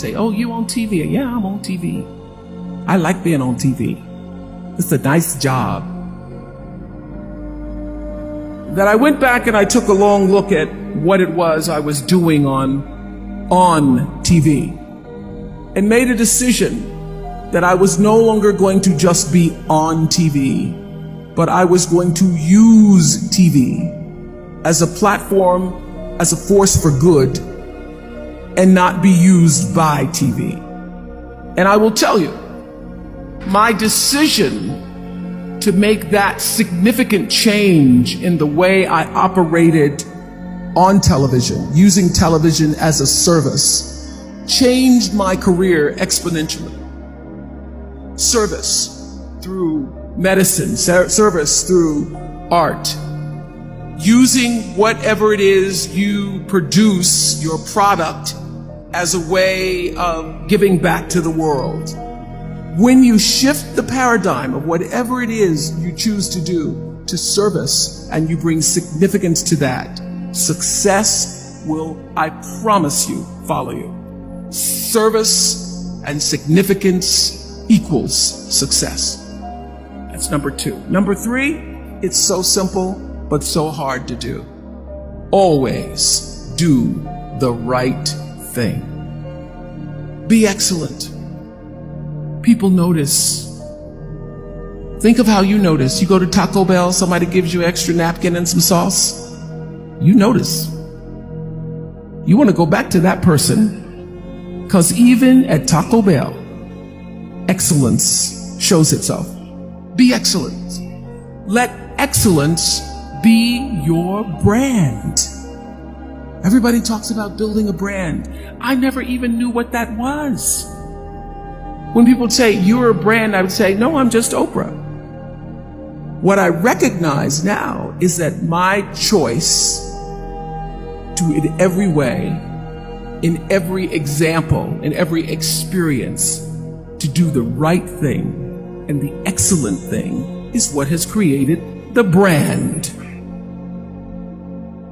say, oh, you on TV? Yeah, I'm on TV. I like being on TV. It's a nice job. That I went back and I took a long look at what it was I was doing on TV and made a decision that I was no longer going to just be on TV, but I was going to use TV as a platform, as a force for good, and not be used by TV. And I will tell you, my decision to make that significant change in the way I operated on television, using television as a service, changed my career exponentially. Service through medicine, service through art, using whatever it is you produce, your product, as a way of giving back to the world. When you shift the paradigm of whatever it is you choose to do to service, and you bring significance to that, success will, I promise you, follow you. Service and significance equals success. That's number 2. Number 3, it's so simple, but so hard to do. Always do the right thing. Be excellent. People notice. Think of how you notice. You go to Taco Bell, somebody gives you an extra napkin and some sauce. You notice. You want to go back to that person, because even at Taco Bell, excellence shows itself. Be excellent. Let excellence be your brand. Everybody talks about building a brand. I never even knew what that was. When people say, you're a brand, I would say, no, I'm just Oprah. What I recognize now is that my choice to, in every way, in every example, in every experience, to do the right thing and the excellent thing is what has created the brand.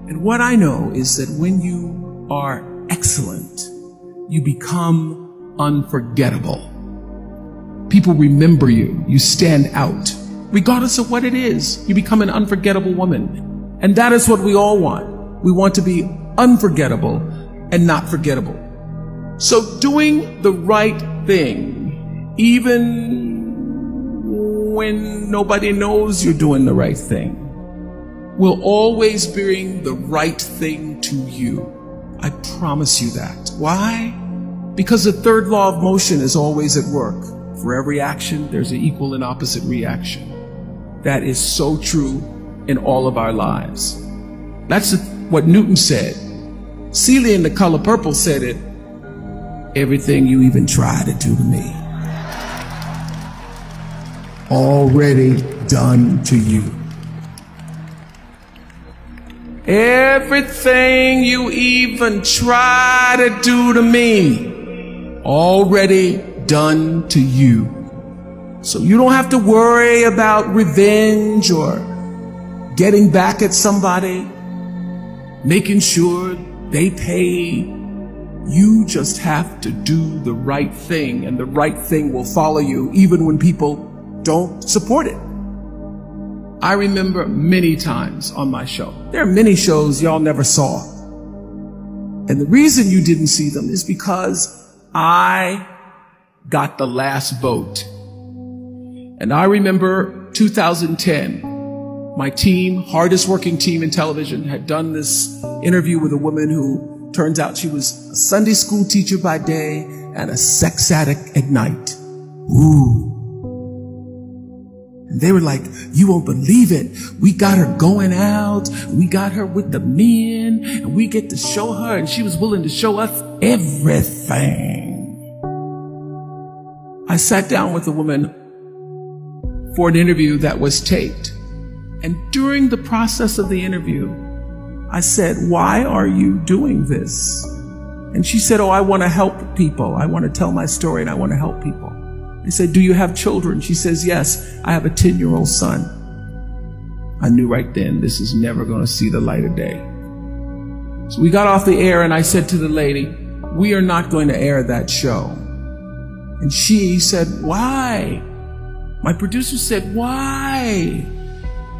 And what I know is that when you are excellent, you become unforgettable. People remember you. You stand out. Regardless of what it is, you become an unforgettable woman. And that is what we all want. We want to be unforgettable and not forgettable. So doing the right thing, even when nobody knows you're doing the right thing, will always bring the right thing to you. I promise you that. Why? Because the third law of motion is always at work. For every action, there's an equal and opposite reaction. That is so true in all of our lives. That's what Newton said. Celia in The Color Purple said it. Everything you even try to do to me, already done to you. Everything you even try to do to me, already done to you. So you don't have to worry about revenge or getting back at somebody, making sure they pay. You just have to do the right thing, and the right thing will follow you even when people don't support it. I remember many times on my show. There are many shows y'all never saw. And the reason you didn't see them is because I got the last vote. And I remember 2010, my team, hardest working team in television, had done this interview with a woman who turns out she was a Sunday school teacher by day and a sex addict at night. Ooh. And they were like, you won't believe it. We got her going out. We got her with the men, and we get to show her, and she was willing to show us everything. I sat down with a woman for an interview that was taped. And during the process of the interview, I said, why are you doing this? And she said, oh, I want to help people. I want to tell my story and I want to help people. I said, do you have children? She says, yes, I have a 10-year-old son. I knew right then this is never going to see the light of day. So we got off the air and I said to the lady, we are not going to air that show. And she said, why? My producer said, why?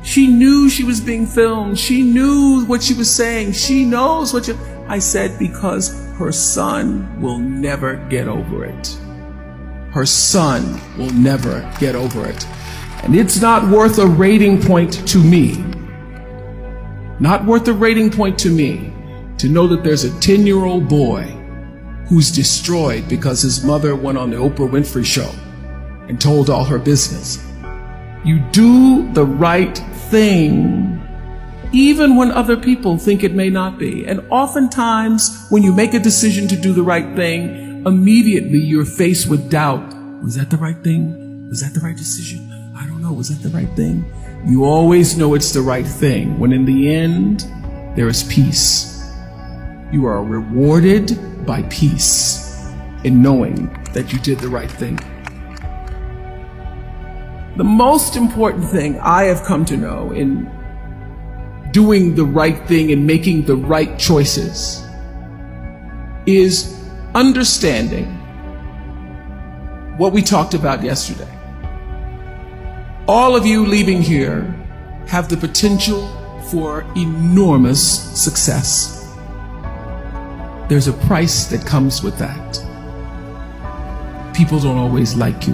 She knew she was being filmed. She knew what she was saying. She knows what I said, because her son will never get over it. Her son will never get over it. And it's not worth a rating point to me. Not worth a rating point to me to know that there's a 10-year-old boy who's destroyed because his mother went on the Oprah Winfrey show and told all her business. You do the right thing even when other people think it may not be. And oftentimes when you make a decision to do the right thing, immediately you're faced with doubt. Was that the right thing? Was that the right decision? I don't know. Was that the right thing? You always know it's the right thing when in the end there is peace. You are rewarded by peace in knowing that you did the right thing. The most important thing I have come to know in doing the right thing and making the right choices is understanding what we talked about yesterday. All of you leaving here have the potential for enormous success. There's a price that comes with that. People don't always like you,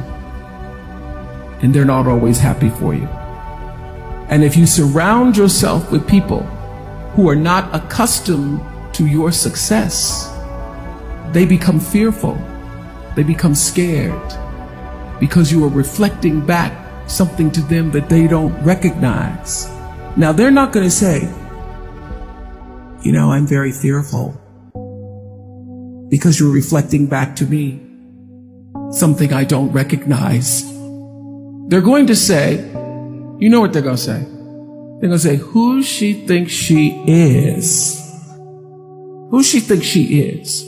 and they're not always happy for you. And if you surround yourself with people who are not accustomed to your success, they become fearful. They become scared because you are reflecting back something to them that they don't recognize. Now, they're not going to say, you know, I'm very fearful, because you're reflecting back to me something I don't recognize. They're going to say, you know what they're going to say? They're going to say, who she thinks she is. Who she thinks she is.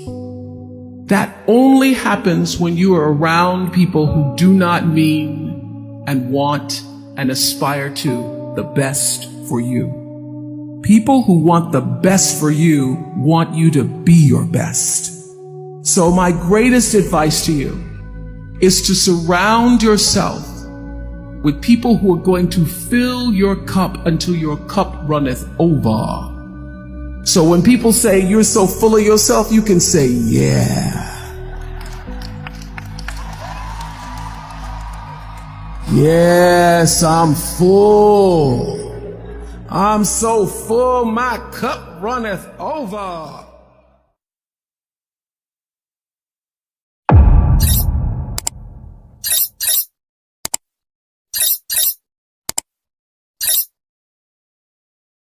That only happens when you are around people who do not mean and want and aspire to the best for you. People who want the best for you want you to be your best. So my greatest advice to you is to surround yourself with people who are going to fill your cup until your cup runneth over. So when people say you're so full of yourself, you can say, yeah. Yes, I'm full. I'm so full, my cup runneth over.